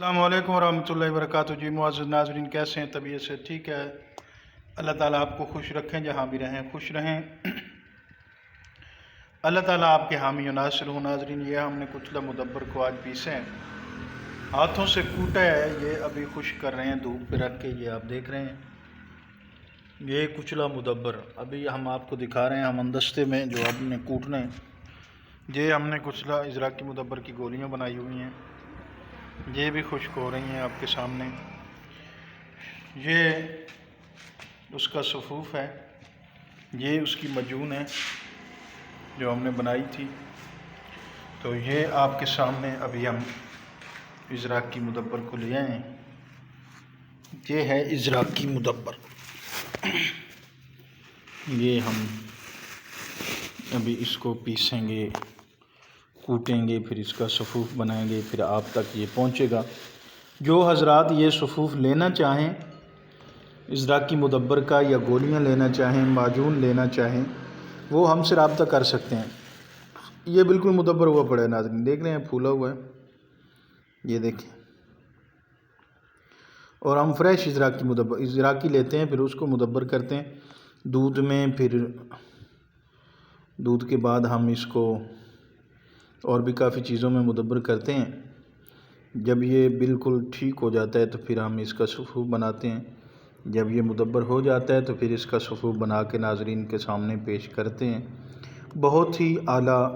السلام علیکم ورحمۃ اللہ وبرکاتہ۔ جی معزز ناظرین، کیسے ہیں؟ طبیعت سے ٹھیک ہے؟ اللہ تعالیٰ آپ کو خوش رکھیں، جہاں بھی رہیں خوش رہیں۔ اللہ تعالیٰ آپ کے حامی و ناصر ہوں۔ ناظرین، یہ ہم نے کچلا مدبر کو آج پیسے ہیں، ہاتھوں سے کوٹا ہے، یہ ابھی خشک کر رہے ہیں دھوپ پہ رکھ کے، یہ آپ دیکھ رہے ہیں، یہ کچلا مدبر ابھی ہم آپ کو دکھا رہے ہیں، ہم اندستے میں جو اب نے کوٹنا ہے۔ یہ ہم نے کچلا ازراکی مدبر کی گولیاں بنائی ہوئی ہیں، یہ بھی خشک ہو رہی ہیں آپ کے سامنے۔ یہ اس کا صفوف ہے، یہ اس کی مجون ہے جو ہم نے بنائی تھی۔ تو یہ آپ کے سامنے ابھی ہم ازراکی مدبر کو لے آئے ہیں، یہ ہے ازراکی مدبر۔ یہ ہم ابھی اس کو پیسیں گے، کوٹیں گے، پھر اس کا صفوف بنائیں گے، پھر آپ تک یہ پہنچے گا۔ جو حضرات یہ صفوف لینا چاہیں ازراکی مدبر کا، یا گولیاں لینا چاہیں، معجون لینا چاہیں، وہ ہم سے رابطہ کر سکتے ہیں۔ یہ بالکل مدبر ہوا پڑا ہے، ناظرین دیکھ رہے ہیں، پھولا ہوا ہے، یہ دیکھیں۔ اور ہم فریش ازراکی لیتے ہیں، پھر اس کو مدبر کرتے ہیں دودھ میں، پھر دودھ کے بعد ہم اس کو اور بھی کافی چیزوں میں مدبر کرتے ہیں۔ جب یہ بالکل ٹھیک ہو جاتا ہے تو پھر ہم اس کا صفوف بناتے ہیں۔ جب یہ مدبر ہو جاتا ہے تو پھر اس کا صفوف بنا کے ناظرین کے سامنے پیش کرتے ہیں۔ بہت ہی اعلیٰ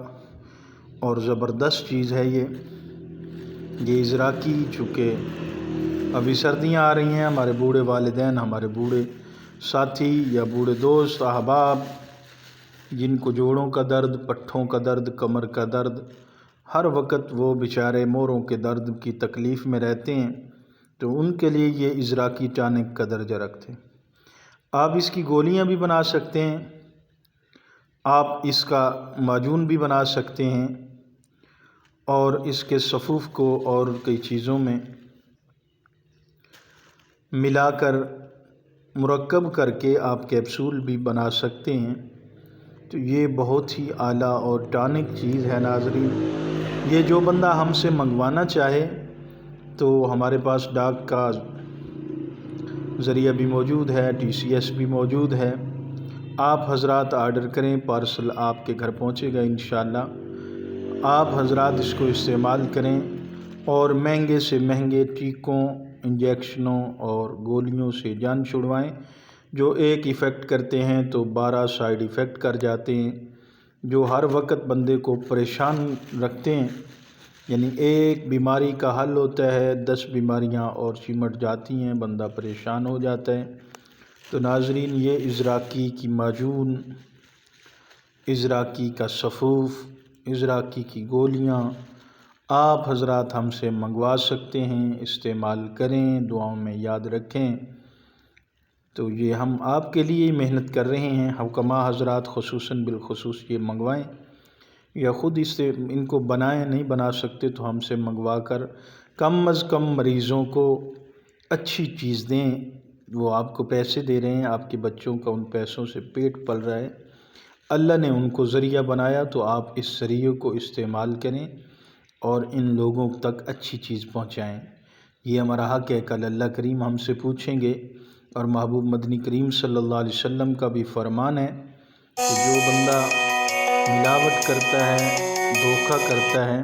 اور زبردست چیز ہے یہ ازراکی۔ چونکہ ابھی سردیاں آ رہی ہیں، ہمارے بوڑھے والدین، ہمارے بوڑھے ساتھی یا بوڑھے دوست احباب، جن کو جوڑوں کا درد، پٹھوں کا درد، کمر کا درد، ہر وقت وہ بیچارے موروں کے درد کی تکلیف میں رہتے ہیں، تو ان کے لیے یہ ازراکی ٹانک کا درجہ رکھتے ہیں۔ آپ اس کی گولیاں بھی بنا سکتے ہیں، آپ اس کا معجون بھی بنا سکتے ہیں، اور اس کے صفوف کو اور کئی چیزوں میں ملا کر مرکب کر کے آپ کیپسول بھی بنا سکتے ہیں۔ تو یہ بہت ہی اعلیٰ اور ٹانک چیز ہے ناظرین۔ یہ جو بندہ ہم سے منگوانا چاہے تو ہمارے پاس ڈاک کا ذریعہ بھی موجود ہے، TCS بھی موجود ہے۔ آپ حضرات آرڈر کریں، پارسل آپ کے گھر پہنچے گا انشاءاللہ۔ آپ حضرات اس کو استعمال کریں اور مہنگے سے مہنگے ٹیکوں، انجیکشنوں اور گولیوں سے جان چھڑوائیں، جو ایک ایفیکٹ کرتے ہیں تو 12 سائیڈ ایفیکٹ کر جاتے ہیں، جو ہر وقت بندے کو پریشان رکھتے ہیں۔ یعنی ایک بیماری کا حل ہوتا ہے، 10 بیماریاں اور چمٹ جاتی ہیں، بندہ پریشان ہو جاتا ہے۔ تو ناظرین، یہ ازراکی کی معجون، ازراکی کا صفوف، ازراکی کی گولیاں آپ حضرات ہم سے منگوا سکتے ہیں، استعمال کریں، دعاؤں میں یاد رکھیں۔ تو یہ ہم آپ کے لیے محنت کر رہے ہیں، حکماء حضرات خصوصاً بالخصوص یہ منگوائیں، یا خود اس سے ان کو بنائیں، نہیں بنا سکتے تو ہم سے منگوا کر کم از کم مریضوں کو اچھی چیز دیں۔ وہ آپ کو پیسے دے رہے ہیں، آپ کے بچوں کا ان پیسوں سے پیٹ پل رہا ہے، اللہ نے ان کو ذریعہ بنایا، تو آپ اس ذریعے کو استعمال کریں اور ان لوگوں تک اچھی چیز پہنچائیں۔ یہ ہمارا حق ہے، کل اللہ کریم ہم سے پوچھیں گے، اور محبوب مدنی کریم صلی اللہ علیہ وسلم کا بھی فرمان ہے کہ جو بندہ ملاوٹ کرتا ہے، دھوکہ کرتا ہے،